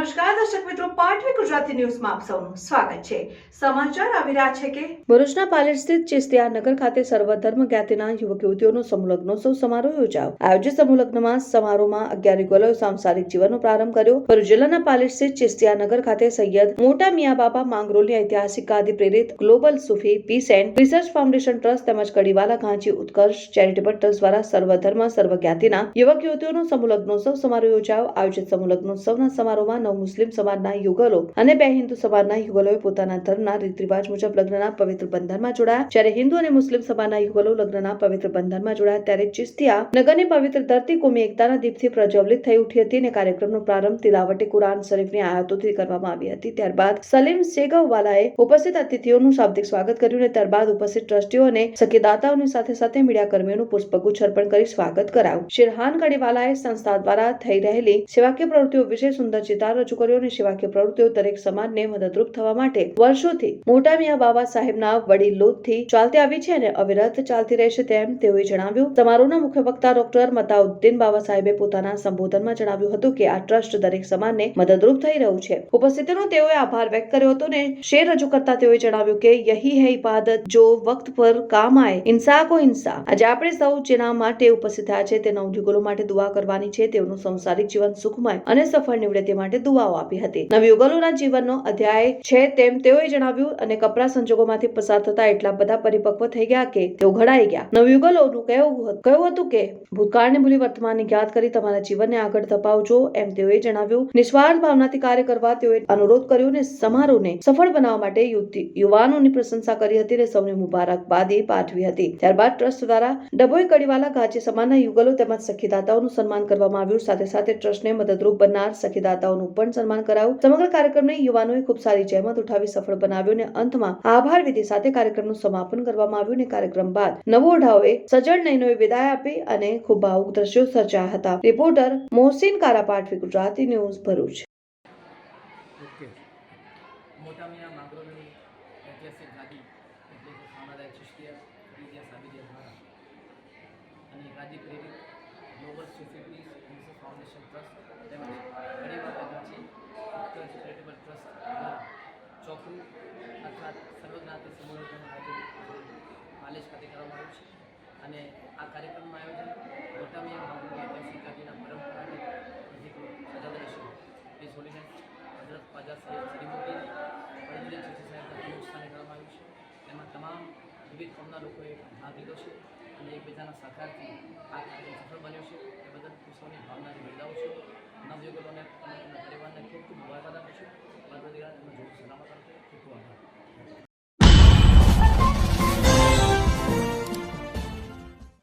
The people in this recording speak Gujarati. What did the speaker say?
નમસ્કાર દર્શક મિત્રો, પાટવી ગુજરાતી ન્યૂઝમાં આપ સૌનું સ્વાગત છે। સમાચાર આવી રહ્યા છે કે ભરૂચના પાલેર સ્થિત ચેસ્તિયા નગર ખાતે સર્વધર્મ જ્ઞાતિના યુવક યુવતીઓનો સમૂહલગ્નોત્સવ સમારોહ યોજાયો। આયોજિત સમૂહલગ્નમાં સમારોહમાં 11 યુગલોએ સાંસારિક જીવનનો પ્રારંભ કર્યો। ભરૂચ જિલ્લાના પાલેર સ્થિત ચેસ્તિયા નગર ખાતે સૈયદ મોટા મિયા બાબા માંગરોળની ઐતિહાસિક ગાદી પ્રેરિત global Sufi peace and research foundation trust તેમજ કડીવાલા ઘાંચી ઉત્કર્ષ ચેરિટેબલ ટ્રસ્ટ દ્વારા સર્વધર્મ સર્વજ્ઞાતિના યુવક યુવતીઓનો સમૂહલગ્નોત્સવ સમારોહ યોજાયો। આયોજિત સમૂહલગ્નોત્સવના સમારોહમાં 9 મુસ્લિમ સમાજના યુગલો અને 2 હિન્દુ સમાજના યુગલોએ પોતાના ધર્મના રીત રિવાજ મુજબ લગ્નના પવિત્ર બંધનમાં જોડાયા। જ્યારે હિન્દુ અને મુસ્લિમ સમાજના યુગલો લગ્નના પવિત્ર બંધનમાં જોડાયા ત્યારે ચિશ્તિયા નગરની પવિત્ર ધરતી કોમી એકતાના દીપથી પ્રજ્વલિત થઈ ઉઠી હતી અને કાર્યક્રમનો પ્રારંભ તિલાવતે કુરાન શરીફની આયાતોથી કરવામાં આવી હતી। ત્યારબાદ સલીમ સેગવવાલાએ ઉપસ્થિત અતિથિઓનું શાબ્દિક સ્વાગત કર્યું અને ત્યારબાદ ઉપસ્થિત ટ્રસ્ટીઓ અને સખીદાતાઓની સાથે સાથે મીડિયા કર્મીઓનું પુષ્પગુચ્છ અર્પણ કરી સ્વાગત કરાયું। શિરહાન કડીવાલાએ સંસ્થા દ્વારા થઈ રહેલી સેવાકીય પ્રવૃત્તિઓ વિશે સુંદર ચિતાર રજૂ કર્યો અને સેવાકીય પ્રવૃત્તિઓ દરેક સમાજને મદદરૂપ થવા માટે વર્ષોથી મોટા મિયા બાબા સાહેબના વડીલોથી ચાલતી આવી છે અને અવિરત ચાલતી રહેશે તેમ તેઓએ જણાવ્યું। સમારોહના મુખ્ય વક્તા ડોક્ટર મતાઉદ્દીન બાબા સાહેબે પોતાના સંબોધનમાં જણાવ્યું હતું કે આ ટ્રસ્ટ દરેક સમાજને મદદરૂપ થઈ રહ્યું છે। ઉપસ્થિતોનો તેઓએ આભાર વ્યક્ત કર્યો હતો અને શેર રજૂ કરતા તેઓએ જણાવ્યું કે યહી હૈ ઇબાદત જો વક્ત પર કામ આए ઇન્સાન કો ઇન્સાન। આજે આપણે સૌ જેના માટે ઉપસ્થિત થયા છે તે નવયુગલો માટે દુઆ કરવાની છે, તેઓનું સંસારિક જીવન સુખમય અને સફળ નીવડે તે માટે દુઆઓ આપી હતી। નવયુગલોના જીવનનો અધ્યાય છે તેમ તેઓએ જણાવ્યું અને કપરા સંજોગોમાંથી પસાર થતા એટલા બધા પરિપક્વ થઈ ગયા કે તેઓ ઘડાઈ ગયા। નવયુગલોનું કહ્યું હતું કે ભૂતકાળને ભૂલી વર્તમાનને યાદ કરી તમારા જીવનને આગળ ધપાવજો એમ તેઓએ જણાવ્યું। નિસ્વાર્થ ભાવનાથી કાર્ય કરવા તેઓએ અનુરોધ કર્યો અને સમારોહને સફળ બનાવવા માટે યુવાનોની પ્રશંસા કરી હતી અને સૌને મુબારકબાદી પાઠવી હતી। ત્યારબાદ ટ્રસ્ટ દ્વારા ડભોઈ કડીવાલા ઘાંચી સમાજના યુગલો તેમજ સખીદાતાઓનું સન્માન કરવામાં આવ્યું। સાથે સાથે ટ્રસ્ટને મદદરૂપ બનનાર સખીદાતાઓનું પણ સન્માન કરાયું। સમગ્ર કાર્યક્રમને યુવાનોએ ખૂબ સારી જહેમત ઉઠાવી સફળ બનાવ્યો અને અંતમાં આભાર વિધિ સાથે કાર્યક્રમનું સમાપન કરવામાં આવ્યું અને કાર્યક્રમ બાદ નવોઢાઓએ સજ્જડ નયનોએ વિદાય આપી અને ખૂબ ભાવુક દ્રશ્યો સર્જાયા હતા। રિપોર્ટર મોહસિન કારા, પાટવી ગુજરાતી ન્યૂઝ, ભરૂચ। મોટા મિયા માંગરોળની ઐતિહાસિક ગાદી એટલે કે સામરાદાય ચિશ્તિયા ફરીદિયા સાબિરિયા દ્વારા અને ગાદી પ્રેરિત global Sufi piece research foundation trust તેમજ કડીવાલા ઘાંચી ઉત્કર્ષ ચેરિટેબલ ટ્રસ્ટ દ્વારા ચોથું અર્થાત સર્વજ્ઞાતિ સમૂહલગ્નનું આયોજન પાલેજ ખાતે કરવામાં આવ્યું છે અને આ કાર્યક્રમનું આયોજન મોટા મિયા માંગરોળની ઐતિહાસિક ગાદીના પરંપરાગત પ્રતિકો સજાદ રહેશે પીસ હોલીનેસ હઝરત ખ્વાજા સૈયદ સલીમુદ્દીન ફરીદિયા ચિશ્તી સાહેબના પ્રમુખસ્થાને કરવામાં આવ્યું છે। તેમાં તમામ વિવિધ કોમના લોકોએ ભાગ લીધો છે અને એકબીજાના સહકારથી આ કાર્ય સફળ બન્યો છે। એ બદલ હું સૌની ભાવનાથી બિરદાવું છું। નવયુગલોને અને તેમના પરિવારને ખૂબ ખૂબ મુબારકબાદ આપું છું।